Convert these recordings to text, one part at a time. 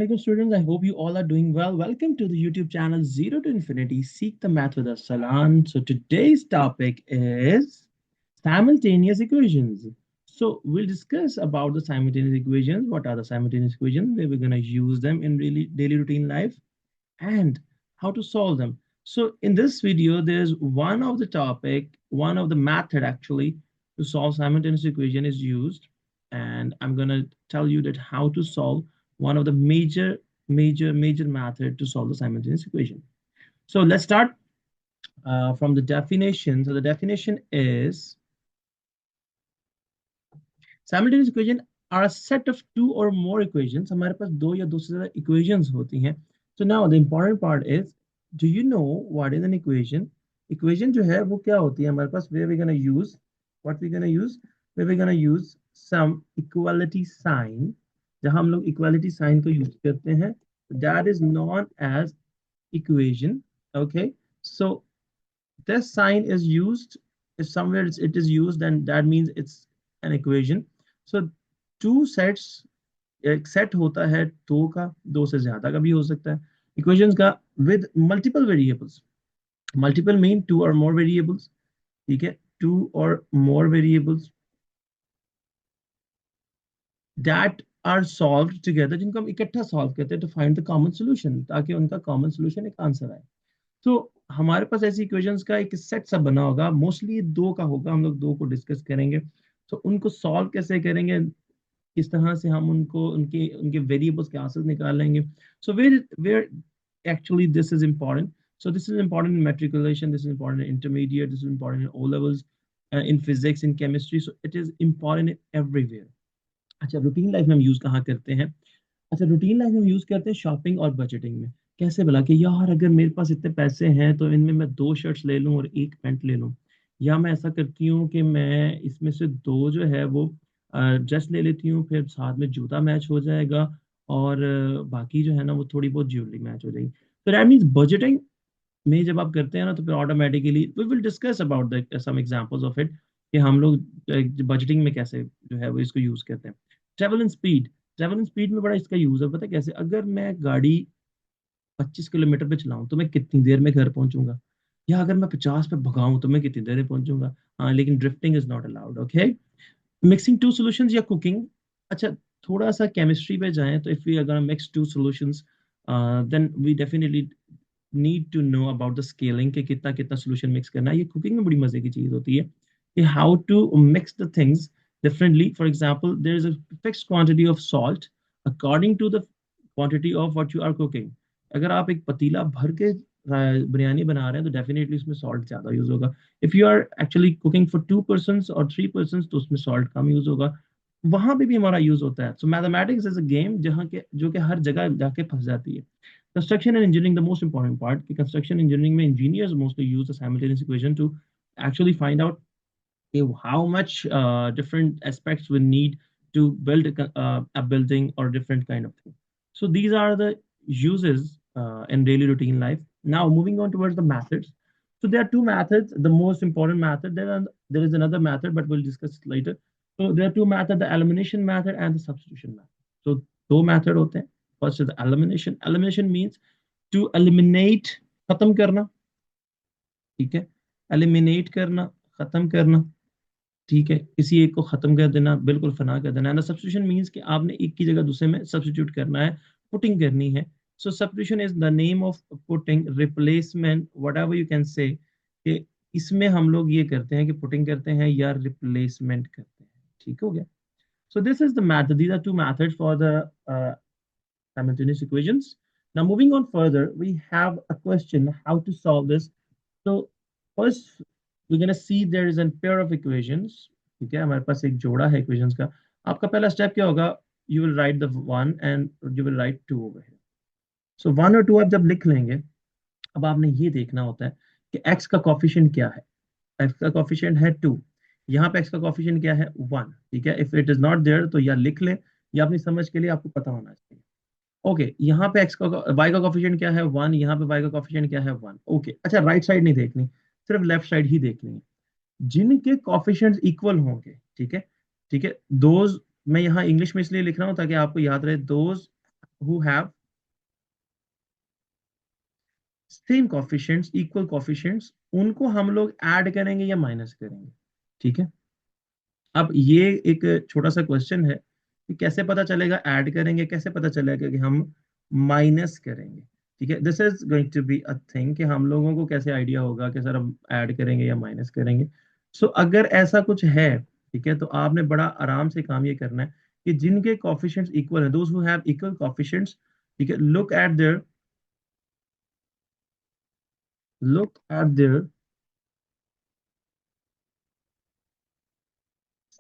Assalamualaikum students. I hope you all are doing well. Welcome to the YouTube channel Zero to Infinity. Seek the Math with us, Salan. So today's topic is simultaneous equations. So we'll discuss about the simultaneous equations. What are the simultaneous equations? Where we're gonna use them in really daily routine life and how to solve them. So in this video, there's one of the topic, one of the method actually to solve simultaneous equation is used. And I'm gonna tell you that how to solve one of the major method to solve the simultaneous equation. So let's start from the definition. So the definition is simultaneous equation are a set of two or more equations. हमारे पास दो या दो से ज़्यादा equations होती हैं. So now the important part is, do you know what is an equation? Equation जो है वो क्या होती है हमारे पास? Where we're gonna use what we're gonna use? Where we're gonna use some equality sign. जहाँ हम लोग equality sign को use करते हैं, that is known as equation. Okay, so this sign is used if somewhere it is used, then that means it's an equation. So two sets, एक set होता है दो का, दो से ज्यादा का भी हो सकता है इक्वेशंस का with multiple variables. Multiple mean two or more variables. ठीक है, two or more variables that are solved together, जिनको हम इकट्ठा सॉल्व करते हैं to find the common solution, ताकि उनका कॉमन सोल्यूशन एक आंसर आए. तो हमारे पास ऐसी इक्वेशंस का एक सेट सा बना होगा, मोस्टली दो का होगा, हम लोग दो को डिस्कस करेंगे. तो उनको सॉल्व कैसे करेंगे, किस तरह से हम उनको उनके उनके वेरिएबल्स के आंसर निकालेंगे. So where actually this is important. So this is important in matriculation, this is important in intermediate, this is important in O levels, in physics, in chemistry. So it is important everywhere. अच्छा, routine life में हम use कहाँ करते हैं? अच्छा, routine life में हम use करते हैं शॉपिंग और बजटिंग में. कैसे बोला कि यार अगर मेरे पास इतने पैसे हैं तो इनमें मैं दो शर्ट्स ले लूं और एक पैंट ले लूं, या मैं ऐसा करती हूँ कि मैं इसमें से दो जो है वो ड्रेस ले लेती हूँ, फिर साथ में जूता मैच हो जाएगा और बाकी जो है ना वो थोड़ी बहुत ज्वेलरी मैच हो जाएगी. तो दैट मीन्स बजटिंग में जब आप करते हैं ना तो फिर automatically we will discuss about the some examples of it कि हम लोग बजटिंग में कैसे जो है वो इसको यूज करते हैं. Travel and speed. Travel and speed में बड़ा इसका यूज है. पता है कैसे? अगर मैं गाड़ी 25 किलोमीटर पे चलाऊं तो मैं कितनी देर में घर पहुंचूंगा, या अगर मैं 50 पे भगाऊं तो मैं कितनी देर में पहुंचूंगा. हाँ, लेकिन drifting is not allowed. Okay, mixing two solutions या कुकिंग. अच्छा, थोड़ा सा केमिस्ट्री पे जाएं तो इफ वी अगर mix two solutions, then we definitely need to know about the scaling कि कितना कितना सोल्यूशन मिक्स करना है. ये कुकिंग में बड़ी मजे की चीज होती है कि how to mix the things differently. For example, there is a fixed quantity of salt according to the quantity of what you are cooking. अगर आप एक पतीला भर के बिरयानी बना रहे हैं तो डेफिनेटली उसमें सॉल्ट ज्यादा यूज होगा. If you are actually cooking for 2 person और 3 पर्सन तो उसमें सॉल्ट कम यूज होगा. वहां पे भी हमारा यूज होता है. सो मैथमेटिक्स इज अ गेम जहाँ के जो कि हर जगह जाके फंस जाती है. Construction and engineering, the most important part कि कंस्ट्रक्शन इंजीनियरिंग में engineers mostly use the simultaneous equation two actually find out how much different aspects we need to build a building or different kind of thing. So these are the uses in daily routine life. Now moving on towards the methods. So there are two methods. The most important method, there is another method, but we'll discuss it later. So there are two methods: the elimination method and the substitution method. So दो method होते हैं. First is the elimination. Elimination means to eliminate, खत्म करना. ठीक है, eliminate करना, खत्म करना. ठीक है, किसी एक को खत्म कर देना, बिल्कुल फना कर देना. एंड सब्स्टिट्यूशन मींस कि आपने एक की जगह दूसरे में सब्स्टिट्यूट करना है, पुटिंग करनी है. So substitution is the name of putting, replacement, whatever you can say कि इसमें हम लोग ये करते हैं कि पुटिंग करते हैं या रिप्लेसमेंट करते हैं. ठीक हो गया. So this is the method. These are two methods for the simultaneous equations. Now moving on further, we have a question how to solve this. So first we're going to see there is a pair of equations. ठीक है, हमारे पास एक जोड़ा है equations का. आपका पहला step क्या होगा? You will write the one and you will write two over here. So one और two आप जब लिख लेंगे, अब आपने ये देखना होता है कि x का कोफिशिएंट क्या है. x का कोफिशिएंट है 2. यहाँ पे x का कोफिशिएंट क्या है? 1. ठीक है, if it is not there तो या लिख लें या अपनी समझ के लिए आपको पता होना चाहिए. ओके, यहाँ पे x का y का कोफिशिएंट क्या है? 1. यहाँ पे y का कोफिशिएंट क्या है? 1. ओके, अच्छा, राइट साइड नहीं देखनी, सिर्फ लेफ्ट साइड ही देखनी है. जिनके कोफिशिएंट्स इक्वल होंगे, ठीक है, ठीक है, दोज, मैं यहाँ इंग्लिश में इसलिए लिख रहा हूँ ताकि आपको याद रहे, those who have same coefficients, equal coefficients, उनको हम लोग ऐड करेंगे या माइनस करेंगे। ठीक है, अब ये एक छोटा सा क्वेश्चन है कि कैसे पता चलेगा ऐड करेंगे, कैसे पता चलेगा कि हम माइनस करेंगे। ठीक है, this is going to be a thing कि हम लोगों को कैसे आइडिया होगा कि सर हम ऐड करेंगे या माइनस करेंगे। सो अगर ऐसा कुछ है, ठीक है, तो आपने बड़ा आराम से काम ये करना है कि जिनके कॉफिशिएंट्स इक्वल है, those who have equal coefficients, ठीक है, लुक एट देयर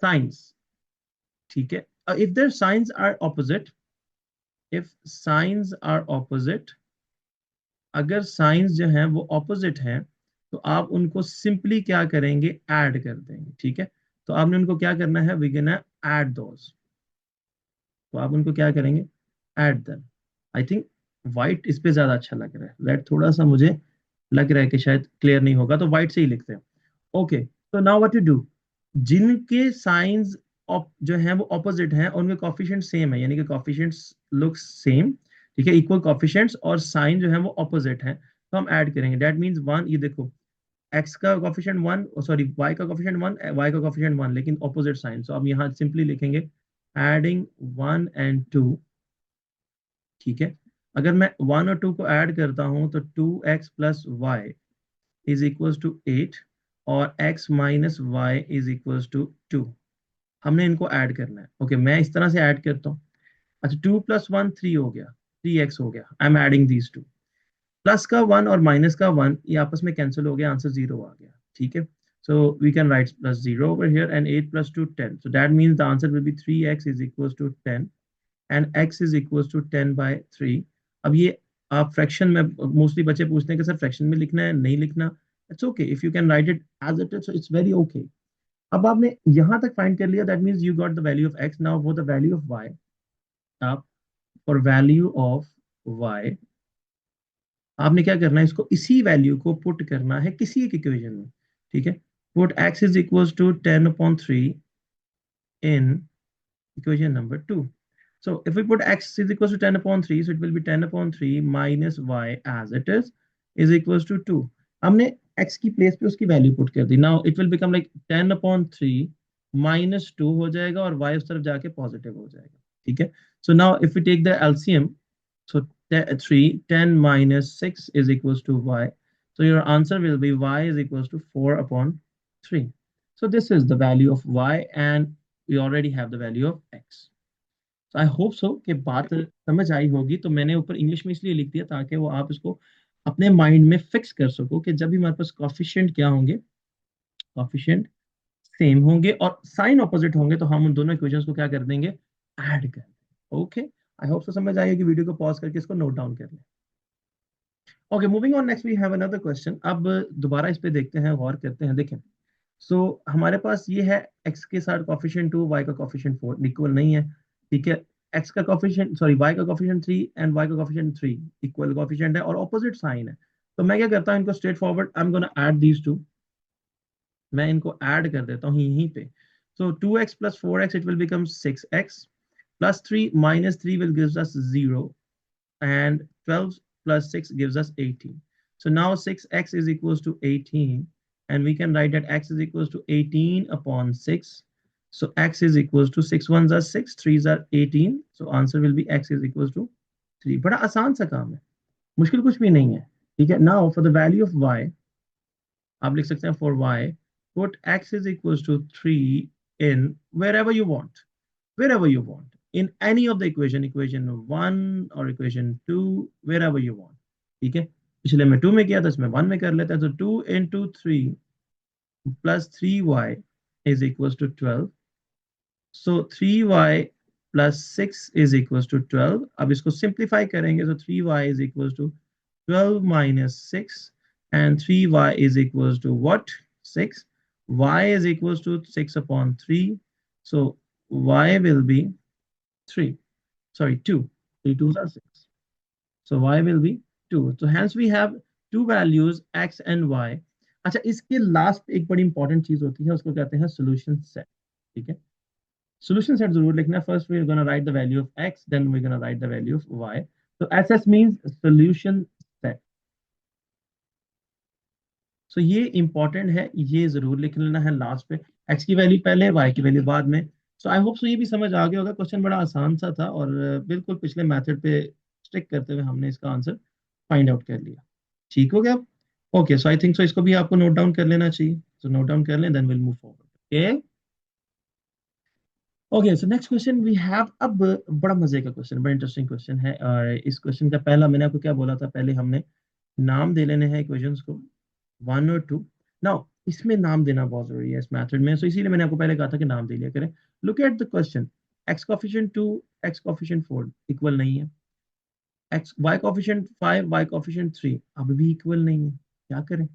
साइंस। ठीक है, if their signs are opposite, if signs are opposite, अगर साइंस जो है वो ऑपोजिट है, तो आप उनको सिंपली क्या करेंगे, ऐड कर देंगे। ठीक है, तो आपने उनको क्या करना है, वी कैन ऐड दोस, तो आप उनको क्या करेंगे, add them. I think white इस पे ज्यादा अच्छा लग रहा है, रेड थोड़ा सा मुझे लग रहा है कि शायद क्लियर नहीं होगा, तो वाइट से ही लिखते हैं। ओके, तो नाउ व्हाट यू डू, जिनके साइंस जो है वो ऑपोजिट हैं, उनके कॉफिशिएंट सेम है, यानी कि कॉफिशिएंट्स लुक सेम, ठीक है, इक्वल कॉफिशिएंट्स, और साइन जो है वो ऑपोजिट है, तो हम ऐड करेंगे। दैट मींस वन, ये देखो, एक्स का कॉफिशिएंट वन, सॉरी वाई का कॉफिशिएंट वन, वाई का कॉफिशिएंट वन, लेकिन ऑपोजिट साइन, सो अब यहाँ सिंपली लिखेंगे एडिंग 1 and 2। ठीक है, अगर मैं 1 और 2 को ऐड करता हूं तो 2x + y is equals to 8, और x - y is equals to 2। हमने इनको ऐड करना है। ओके, मैं इस तरह से ऐड करता हूँ। अच्छा, 2 + 1 3 हो गया, 3x हो गया। I am adding these two, plus का 1 और माइनस का 1 ये आपस में कैंसिल हो गया, आंसर 0 आ गया। ठीक है, so we can write +0 over here, and 8 + 2 10, so that means the answer will be 3x is equals to 10, and x is equals to 10/3। अब ये आप फ्रैक्शन में, मोस्टली बच्चे पूछते हैं कि सर फ्रैक्शन में लिखना है, नहीं लिखना, it's okay, if you can write it as it is, so it's very okay. अब आपने यहां तक फाइंड कर लिया, that means you got the value of x। Now for the value of y, आप फॉर वैल्यू ऑफ y आपने क्या करना है, इसको इसी वैल्यू को पुट करना है किसी एक इक्वेशन में। ठीक है, put x is equals to 10/3 in equation number 2। So if we put x is equals to 10/3, so it will be 10/3 minus y as it is equals to 2। हमने x की प्लेस पे उसकी वैल्यू पुट कर दी। Now it will become like 10/3 -2 हो जाएगा, और y उस तरफ जाके पॉजिटिव हो जाएगा। ठीक है, so now if we take the LCM, so 10 minus 6 is equals to y, so your answer will be y is equals to 4/3। so this is the value of y, and we already have the value of x। तो आई hope so कि बात समझ आई होगी। तो मैंने ऊपर English में इसलिए लिख दिया ताकि वो आप इसको अपने माइंड में फिक्स कर सको कि जब भी हमारे पास कॉफिशिएंट क्या होंगे, कॉफिशिएंट सेम होंगे और साइन ऑपोजिट होंगे, तो हम उन दोनों इक्वेशंस को क्या कर देंगे, ऐड कर देंगे। ओके, आई होप सो समझ आई कि वीडियो को पॉज करके इसको नोट डाउन कर लें। Okay, moving on, next we have another question. अब दोबारा इस पे देखते हैं, गौर करते हैं। देखें, हमारे पास ये है, x के साथ कॉफिशिएंट 2, y का कॉफिशिएंट 4, इक्वल नहीं है। ठीक है, x का कॉफिशिएंट, सॉरी y का कॉफिशिएंट 3 एंड y का कॉफिशिएंट 3 इक्वल कॉफिशिएंट है और ऑपोजिट साइन है। तो मैं क्या करता हूँ, इनको straight forward, I am gonna add these two, मैं इनको ऐड कर देता हूँ यहीं पे। सो 2x + 4x it will become 6x, +3 - 3 will gives us 0, and 12 + 6 gives us 18। So now 6x is equals to 18, and we can write that x is equals to 18/6। So x is equals to 6 ones are 6, 3s are 18, so answer will be x is equals to 3। बड़ा आसान सा काम है, मुश्किल कुछ भी नहीं है। ठीक है, now for the value of y, आप लिख सकते हैं for y, put x is equals to 3 in wherever you want, wherever you want, in any of the equation 1 or equation 2, wherever you want। ठीक है, पिछले में 2 में किया था, इसमें 1 में कर लेते हैं। तो 2 into 3 plus 3y is equals to 12। so 3y plus 6 is equals to 12। अब इसको सिंप्लीफाई करेंगे, so 3y is equals to 12 minus 6, and 3y is equals to what, 6। y is equals to 6/3, so y will be 3, sorry 2, 3 2s are 6, so y will be 2। so hence we have two values x and y। अच्छा, इसके last एक बड़ी important चीज होती है, उसको कहते हैं सॉल्यूशन सेट। ठीक है, सॉल्यूशन सेट जरूर लिखना है। First we are gonna write the value of x, then we are gonna write the value of y। तो SS means solution set. So ये इंपॉर्टेंट है, ये जरूर लिख लेना है लास्ट पे, एक्स की वैल्यू पहले, वाई की वैल्यू बाद में। सो आई होप सो ये भी समझ आ गया होगा, क्वेश्चन बड़ा आसान सा था, और बिल्कुल पिछले मेथड पे स्टिक करते हुए हमने इसका आंसर फाइंड आउट कर लिया। ठीक हो गया? Okay, so I think so इसको भी आपको नोट डाउन कर लेना चाहिए, सो नोट डाउन कर लें, then will move forward. Okay, okay, so next question we have. अब बड़ा मजे का क्वेश्चन, बड़ा इंटरेस्टिंग क्वेश्चन है, और इस क्वेश्चन का पहला, मैंने आपको क्या बोला था, पहले हमने नाम दे लेने हैं इक्वेशंस को, 1 और 2। नाउ इसमें नाम देना बहुत जरूरी है इस मेथड में, सो इसीलिए मैंने आपको पहले कहा था कि नाम दे लिया करें। Look at the question, x coefficient 2, x coefficient 4 equal नहीं है, x y coefficient 5, y coefficient 3 अब भी इक्वल नहीं है। क्या करें?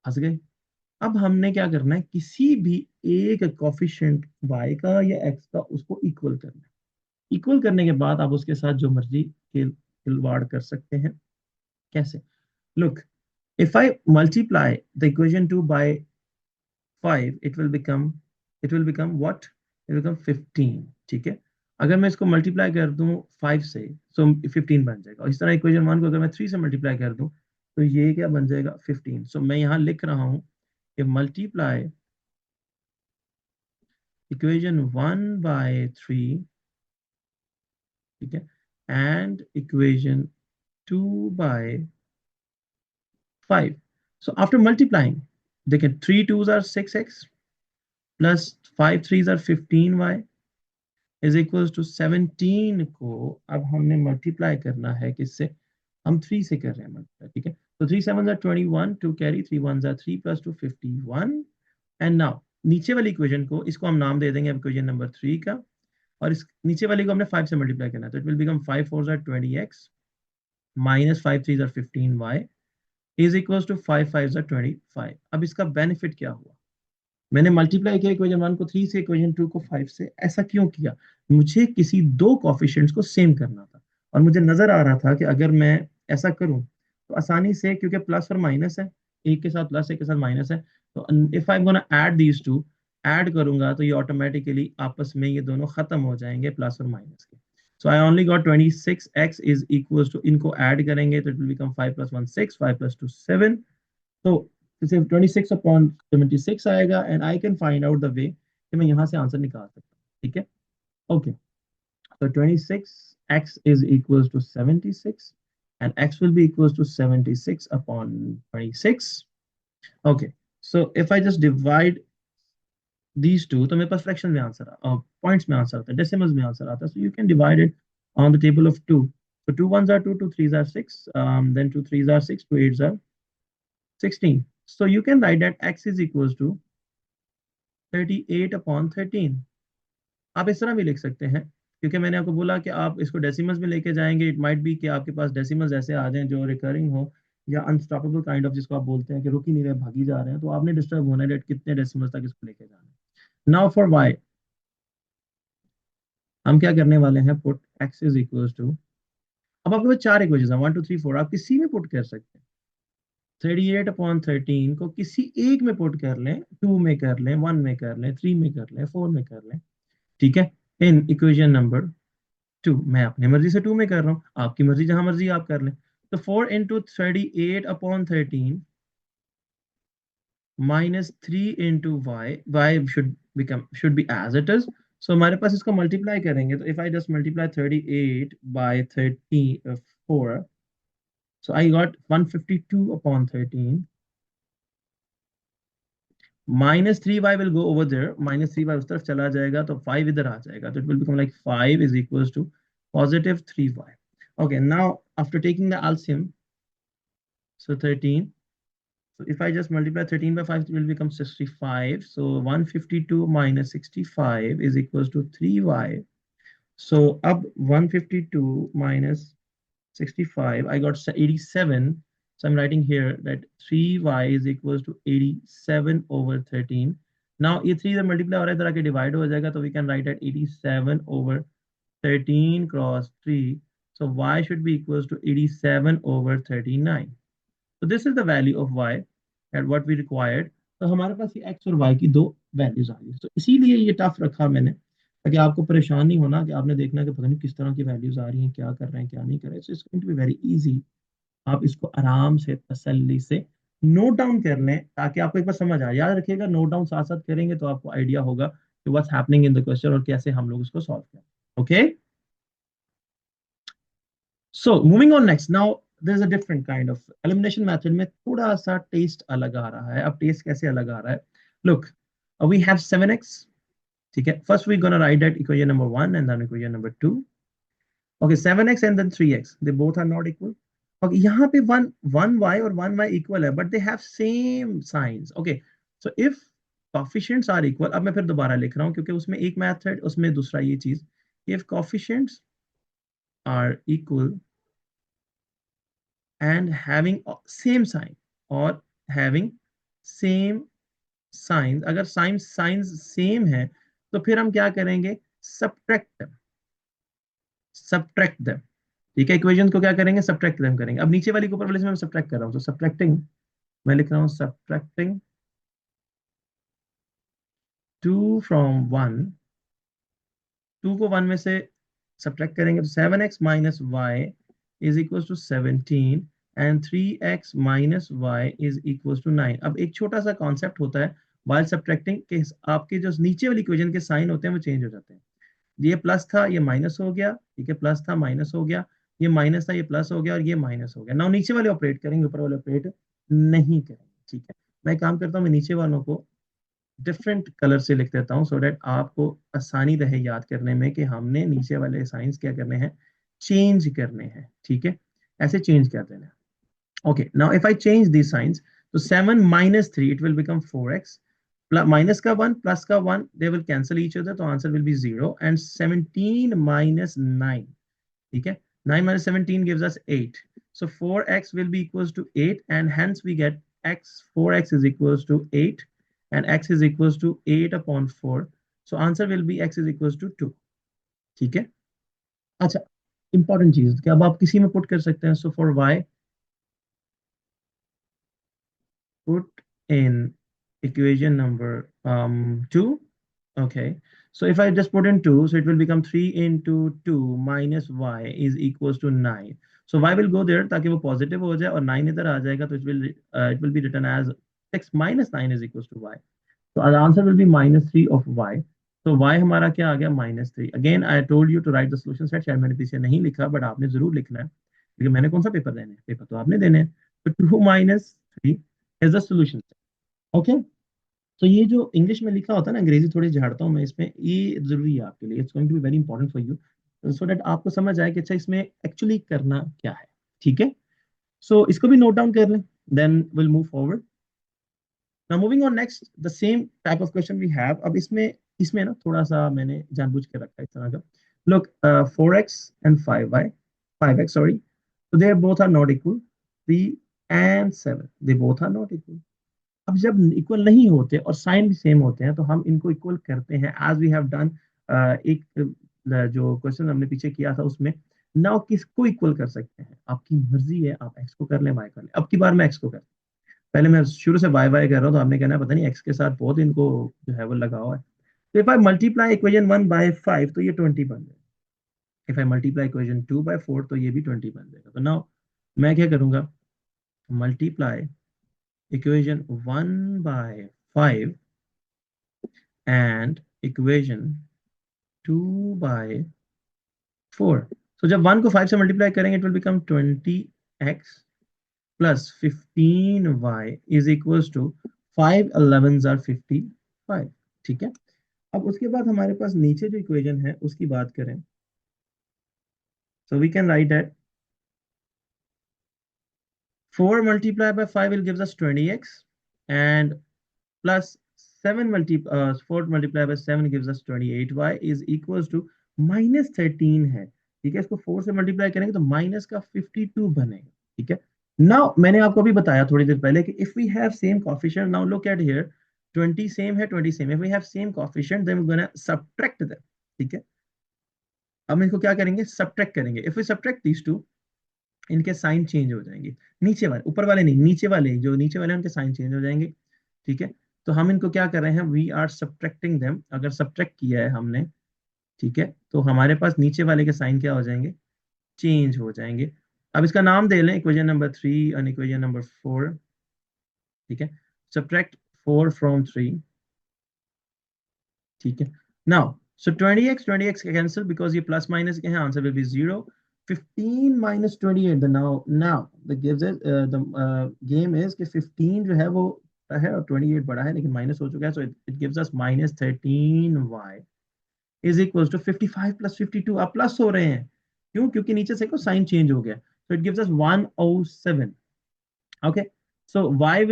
फंस गए। अब हमने क्या करना है, किसी भी एक कॉफिशिएंट y का या x का उसको इक्वल करना है। इक्वल करने के बाद आप उसके साथ जो मर्जी खिलवाड़ कर सकते हैं। कैसे? Look, if I multiply the equation 2 by 5, it will become what? It will become 15। ठीक है, अगर मैं इसको मल्टीप्लाई कर दूं 5 से, सो 15 बन जाएगा। और इस तरह इक्वेशन 1 को अगर मैं 3 से मल्टीप्लाई कर दूं, तो ये क्या बन जाएगा? 15। सो मैं यहाँ लिख रहा हूं कि मल्टीप्लाई इक्वेशन 1 बाय 3, ठीक है, and equation 2 by 5। So after multiplying, देखिए 3 2s are 6x plus 5 3s are 15y is equals to 17 को अब हमने मल्टीप्लाई करना है किससे? हम 3 से कर रहे हैं मल्टीप्लाई, ठीक है। तो 3 7 are 21, 2 carry, 3 1 are 3 plus 2 51। And now नीचे वाली इक्वेशन को, इसको हम नाम दे देंगे इक्वेशन नंबर 3 का, और इस नीचे वाले को हमने 5 से मल्टीप्लाई करना है, तो it will become 5 4 are 20x minus 5 3 are 15y is equals to 5 5 are 25। अब इसका बेनिफिट क्या हुआ? मैंने मल्टीप्लाई किया इक्वेशन 1 को 3 से, इक्वेशन 2 को 5 से। ऐसा क्यों किया? मुझे किसी दो कोफिशिएंट्स को सेम करना था, और मुझे नजर आ रहा था कि अगर मैं ऐसा करूं तो आसानी से, क्योंकि प्लस और माइनस है, एक के साथ प्लस एक के साथ माइनस है, तो if I am gonna add these two, add करूंगा तो ये ऑटोमेटिकली आपस में ये दोनों खत्म हो जाएंगे प्लस और माइनस के। So I only got 26x is equal to, इनको ऐड करेंगे तो इट विल बिकम 5 + 1 6, 5 + 2 7। तो सिर्फ 26/76 आएगा, and I can find out the way कि मैं यहाँ से आंसर निकाल सकता हूँ। ठीक है, ओके, तो 26x is equals to 76, and x will be equals to 76/26। okay, so if I just divide these two, तो मेरे पास फ्रैक्शन में आंसर पॉइंट्स में आंसर आता है, डेसिमल्स में आंसर आता है, so you can divide it on the table of 2। so 2 1s are 2, 2 3s are 6, then 2 3s are 6, 2 8s are 16। so you can write that x is equals to 38/13। आप इस तरह भी लिख सकते हैं, क्योंकि मैंने आपको बोला कि आप इसको डेसिमल्स में लेके जाएंगे, इट माइट बी कि आपके पास डेसिमल्स ऐसे आ जाएं जो रिकरिंग हो, या अनस्टॉपेबल काइंड ऑफ, जिसको आप बोलते हैं कि रुक ही नहीं रहे, भागी जा रहे हैं, तो आपने डिस्टर्ब होना है डेट कितने डेसिमल्स तक इसको लेके जाना है। नाउ फॉर वाई, हम क्या करने वाले हैं, put x is equal to, अब आपके पास चार इक्वेशन है, 1 2 3 4, आप किसी में पुट कर सकते हैं। 38/13 को किसी एक में पुट कर लें, 2 में कर लें, 1 में कर लें, 3 में कर लें, 4 में कर लें, ठीक है, इन इक्वेशन नंबर 2। मैं अपनी मर्जी से 2 में कर रहा हूँ, आपकी मर्जी जहां मर्जी आप कर लें। तो 4 into 38/13 minus 3 into Y, Y should be as it is. So हमारे पास इसको मल्टीप्लाई करेंगे, तो if I just multiply 38/34, so I got 152/13 minus 3y will go over there, -3y उस तरफ चला जाएगा, तो 5 इधर आ जाएगा, तो it will become like 5 is equals to +3y। okay, now after taking the LCM, so 13, so if I just multiply 13 by 5, it will become 65, so 152 minus 65 is equals to 3y। so up 152 minus 65, I got 87, so I'm writing here that 3y is equals to 87/13। now ये 3 इधर multiply हो रहा है, इधर आके divide हो जाएगा, तो we can write that 87/13 cross 3, so y should be equals to 87/39। so this is the value of y at what we required। तो हमारे पास ये x और y की दो वैल्यूज आ गई, तो इसीलिए ये टफ रखा मैंने, ताकि आपको परेशान नहीं होना कि आपने देखना कि पता नहीं किस तरह की वैल्यूज आ रही हैं, क्या कर रहे हैं क्या नहीं कर रहे हैं। So it's going to be very easy, आप इसको आराम से तसल्ली से नोट डाउन कर लें ताकि आपको एक बार समझ आए। याद रखिएगा, नोट डाउन साथ साथ करेंगे तो आपको आइडिया होगा कि what's happening in the question और कैसे हम लोग उसको सॉल्व करें। Okay, so moving on next, now there is a different kind of elimination method में थोड़ा सा टेस्ट अलग आ रहा है। अब टेस्ट कैसे अलग आ रहा है? लुक, वी हैव 7x, ठीक है। First we gonna write that equation number 1 and then equation number 2। Okay, 7x and then 3x, they both are not equal. Okay, यहाँ पे वन वन वाई और वन वाई इक्वल है, but they have same signs. Okay, so if coefficients are equal, अब मैं फिर दोबारा लिख रहा हूँ क्योंकि उसमें एक मैथड, उसमें दूसरा ये चीज, if coefficients are equal and having same sign और having same signs, अगर साइंस सेम है तो फिर हम क्या करेंगे? Subtract subtract them. ठीक है, इक्वेशन को क्या करेंगे? सब्ट्रैक्ट देम करेंगे। अब नीचे वाली को ऊपर वाले से मैं सब्ट्रैक्ट कर रहा हूँ, तो सब्ट्रैक्टिंग, मैं लिख रहा हूँ सब्ट्रैक्टिंग 2 फ्रॉम 1, 2 को 1 में से सब्ट्रैक्ट करेंगे तो 7x minus Y is equal to 17 and 3x minus Y is equal to 9। अब एक छोटा सा कॉन्सेप्ट होता है वाइल सब्ट्रैक्टिंग के, आपके जो नीचे वाली इक्वेशन के साइन होते हैं वो चेंज हो जाते हैं। ये प्लस था, ये माइनस हो गया, ठीक है, प्लस था माइनस हो गया, ये माइनस था, ये प्लस हो गया, और ये माइनस हो गया। नाउ नीचे वाले ऑपरेट करेंगे, ऊपर वाले ऑपरेट नहीं करेंगे। ठीक है, मैं एक काम करता हूँ, मैं नीचे वालों को डिफरेंट कलर से लिख देता हूँ सो दैट आपको आसानी रहे याद करने में कि हमने नीचे वाले साइंस क्या करने हैं? चेंज करने हैं। ठीक है, ऐसे चेंज कर देना है। Okay, now if I change this signs, तो 7 minus 3 it will become 4x, minus का 1 प्लस का 1 they will cancel each other, तो answer will be 0 and 17 minus 9, ठीक है, 9 minus 17 gives us 8. So 4x will be equals to 8 and hence we get x, 4x is equals to 8 and x is equals to 8 upon 4. So answer will be x is equals to 2. ठीक है, अच्छा, important चीज कि अब आप किसी में put कर सकते हैं। So for y, put in equation number 2. Okay, so if I just put in 2, so it will become 3 into 2 minus y is equals to 9. So y will go there ताकि वो पॉजिटिव हो जाए और 9 इधर आ जाएगा, तो it will be written as 6 minus 9 is equals to y. So the answer will be minus 3 of y. तो y हमारा क्या आ गया? minus 3. Again I told you to write the solution set, शायद मैंने पीछे नहीं लिखा, बट आपने जरूर लिखना है क्योंकि मैंने कौन सा पेपर देने हैं? पेपर तो आपने देने हैं। तो 2 minus 3 is the solution. Okay, तो ये जो इंग्लिश में लिखा होता है ना, अंग्रेजी थोड़ी झाड़ता हूँ मैं इसमें, ये जरूरी है आपके लिए। It's going to be very important for you so that आपको समझ आए कि अच्छा इसमें एक्चुअली करना क्या है। ठीक है, सो इसको भी नोट डाउन कर लें, then will move forward. Now moving on next, the same type of question we have. अब इसमें इसमें ना थोड़ा सा मैंने जानबूझ के रखा है इस तरह का। Look, 4x and 5y, 5x sorry, so they both are not equal, 3 and 7 they both are not equal। अब जब इक्वल नहीं होते और साइन भी सेम होते हैं तो हम इनको इक्वल करते हैं, एज वी हैव डन। एक जो क्वेश्चन हमने पीछे किया था उसमें, नाउ किसको इक्वल कर सकते हैं? आपकी मर्जी है, आप एक्स को कर लें, वाई कर लें। अब की बार मैं एक्स को कर, पहले मैं शुरू से वाई वाई कर रहा हूँ तो आपने कहना है पता नहीं एक्स के साथ बहुत इनको जो है वो लगा हुआ है। तो if I multiply equation 1 by 5 तो ये 20 बन जाएगा। If I multiply equation 2 by 4 तो ये भी 20 बन जाएगा। तो नाउ मैं क्या करूंगा? Multiply equation 1 by 5 and equation 2 by 4। So जब 1 को 5 से मल्टीप्लाई करेंगे, it will become 20x plus 15y is equals to 5 11s are 55। ठीक है, अब उसके बाद हमारे पास नीचे जो इक्वेशन है उसकी बात करें, so we can write that 4 multiplied by 5 will gives us 20x and plus 4 multiplied by 7 gives us 28y is equals to minus 13 है। ठीक है, इसको 4 से मल्टीप्लाई करेंगे तो माइनस का 52 बनेगा। ठीक है, नाउ मैंने आपको अभी बताया थोड़ी देर पहले कि if we have same coefficient, now look at here, 20 same है, 20 सेम है, if we have same coefficient then we gonna subtract them. ठीक है, अब हम इनको क्या करेंगे? सब्ट्रैक्ट करेंगे। If we subtract these two, इनके साइन चेंज हो जाएंगे। नीचे वाले, ऊपर वाले नहीं, नीचे वाले, जो नीचे वाले उनके साइन चेंज हो जाएंगे। ठीक है, तो हम इनको क्या कर रहे हैं? We are subtracting them. अगर सब्ट्रैक्ट किया है हमने, ठीक है, तो हमारे पास नीचे वाले के साइन क्या हो जाएंगे? चेंज हो जाएंगे। अब इसका नाम दे लें इक्वेशन नंबर 3 और इक्वेशन नंबर 4। ठीक है, subtract 4 from 3, ठीक है। Now so 20x cancel because ये plus minus के हैं, answer will be 0. 15 minus 28, the now the gives it the game is कि 15 जो है वो है और 28 बड़ा है लेकिन माइनस हो चुका है, so it gives us minus 13y is equals to 55 plus 52. अब प्लस हो रहे हैं, क्यों? क्योंकि नीचे से को साइन चेंज हो गया, so it gives us 107. Okay, so y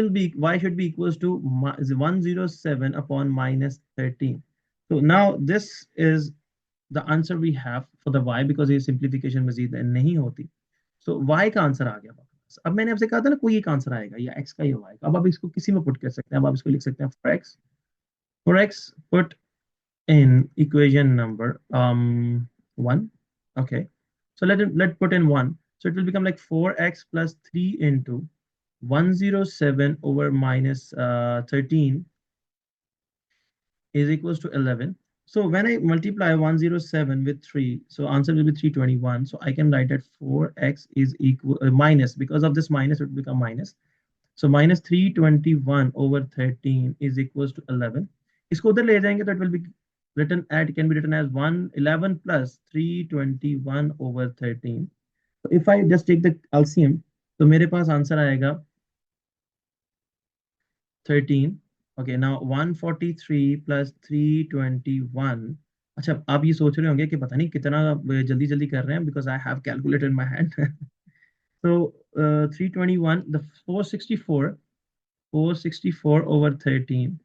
should be equals to 107 upon minus 13. So now this is the answer we have for the y because ये simplification मजीद नहीं होती, so y का आंसर आ गया वापस। अब मैंने आपसे कहा था ना कोई एक आंसर आएगा, या x का या y का। अब आप इसको किसी में पुट कर सकते हैं, अब आप इसको लिख सकते हैं for x put in equation number 1. Okay, so let put in 1, so it will become like 4x plus 3 into 107 over minus 13 is equals to 11. So when I multiply 107 with 3, so answer will be 321. So I can write that 4x is equal minus, because of this minus it will become minus. So minus 321 over 13 is equals to 11. इसको उधर ले जाएंगे तो it will be written at can be written as 111 plus 321 over 13. So if I just take the LCM, तो मेरे पास answer आएगा 13. Okay, now 143 plus 321. अच्छा, आप ये सोच रहे होंगे कि पता नहीं कितना जल्दी जल्दी कर रहे हैं, because I have calculator in my hand. So 321, the 464 over 13,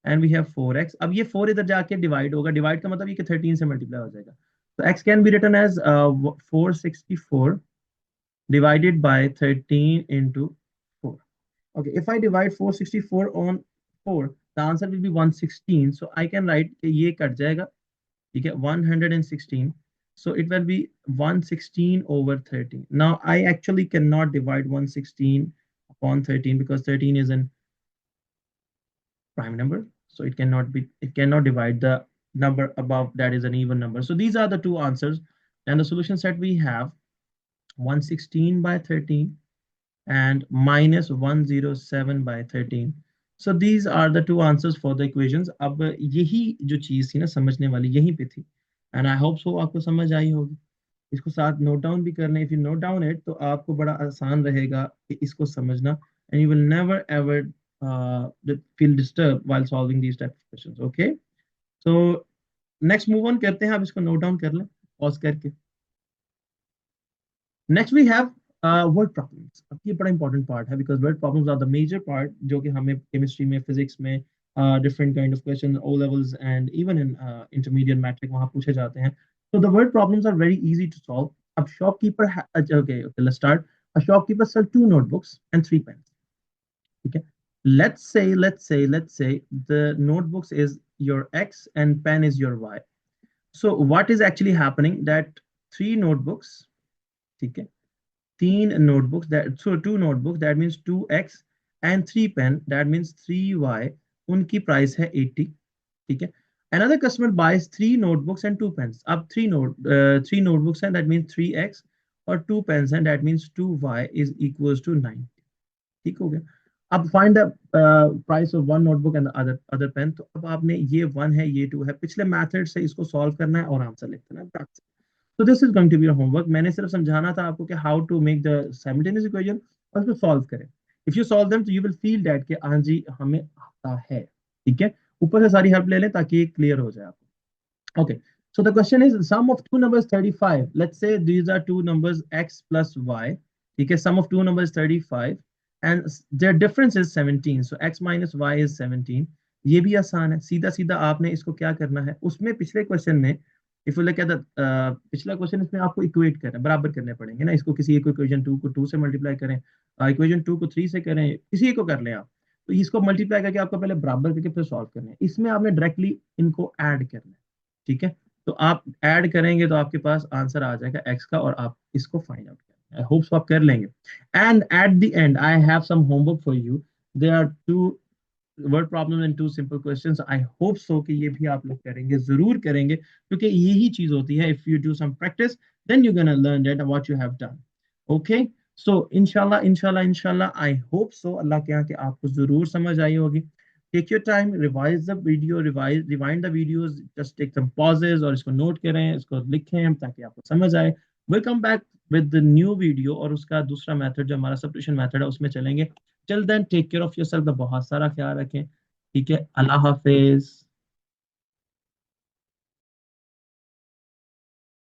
and we have 4x. अब ये 4 इधर जाके डिवाइड होगा, डिवाइड का मतलब ये कि 13 से मल्टीप्लाई हो जाएगा, तो x can be written as 464 divided by 13 into 4. Okay, if I divide 464 on 4, the answer will be 116. So I can write कि ये कट जाएगा, ठीक है, 116. So it will be 116 over 13. Now I actually cannot divide 116 upon 13 because 13 is an prime number. So it cannot divide the number above that is an even number. So these are the two answers, and the solution set we have 116 by 13 and minus 107 by 13. So these are the two answers for the equations. अब यही जो चीज थी ना समझने वाली यहीं पे थी, and I hope so आपको समझ आई होगी। इसको साथ नोट डाउन भी करना, if you note down it तो आपको बड़ा आसान रहेगा कि इसको समझना, and you will never ever feel disturbed while solving these type of questions. Okay, so next move on करते हैं, आप इसको नोट डाउन कर लें पॉज करके। Next we have word problems. अब ये बड़ा important part है because word problems are the major part जो कि हमें chemistry में, physics में different kind of questions, O levels and even in intermediate metric वहाँ पूछे जाते हैं. So the word problems are very easy to solve. अब shopkeeper okay, let's start. A shopkeeper sells 2 notebooks and 3 pens. Okay. Let's say the notebooks is your X and pen is your Y. So what is actually happening that 3 notebooks, ठीक है, 3 notebooks, that so 2 notebooks, that means 2x, and 3 pen, that means 3y, उनकी price है 80, ठीक है। Another customer buys 3 notebooks and 2 pens. अब 3 notebooks हैं, that means 3x, और 2 pens हैं, that means 2y is equals to 90, ठीक हो गया। अब find the price of one notebook and the other pen. तो अब आपने ये 1 है ये 2 है, पिछले मेथड से इसको सॉल्व करना है और आंसर लिख देना है। So this is going to be your homework. मैंने सिर्फ समझाना था आपको कि how to make the simultaneous equation और उसको solve करें. If you solve them, so you will feel that कि हाँ जी हमें आता है, ठीक है। ऊपर से सारी हेल्प ले लें ताकि क्लियर हो जाए आपको। Okay. So the question is sum of two numbers 35. Let's say these are two numbers x plus y. ठीक है, sum of two numbers 35 and their difference is 17. So x minus y is 17. ये भी आसान है, सीधा सीधा आपने इसको क्या करना है, उसमें पिछले क्वेश्चन में if you look at the पिछला क्वेश्चन, इसमें आपको इक्वेट करना, बराबर करने पड़ेंगे ना, इसको किसी एक इक्वेशन 2 को 2 से मल्टीप्लाई करें, इक्वेशन 2 को 3 से करें, किसी एक को कर लें आप, तो इसको मल्टीप्लाई करके आपको पहले बराबर करके फिर सॉल्व करना है। इसमें आपने डायरेक्टली इनको ऐड करना है, ठीक है। तो आप ऐड करेंगे तो आपके पास आंसर आ जाएगा एक्स का, और आप इसको फाइंड आउट करेंगे। आई होप सो आप कर लेंगे। And at the end I have some homework for you. There are 2 word problem and 2 simple questions. I hope so कि ये भी आप लोग करेंगे, जरूर करेंगे, क्योंकि यही चीज होती है, if you do some practice then you gonna learn that what you have done. Okay, so इंशाल्लाह इंशाल्लाह इंशाल्लाह आई होप सो, अल्लाह के यहाँ, कि आपको जरूर समझ आई होगी। Take your time, revise the video, rewind the videos, just take some pauses और इसको नोट करें, इसको लिखें ताकि आपको समझ आए। Will come back with the new video, और उसका दूसरा मेथड जो हमारा सब्स्टिट्यूशन मेथड है उसमें चलेंगे। Till then take care of yourself, बहुत सारा ख्याल रखें। ठीक है, अल्लाह हाफिज।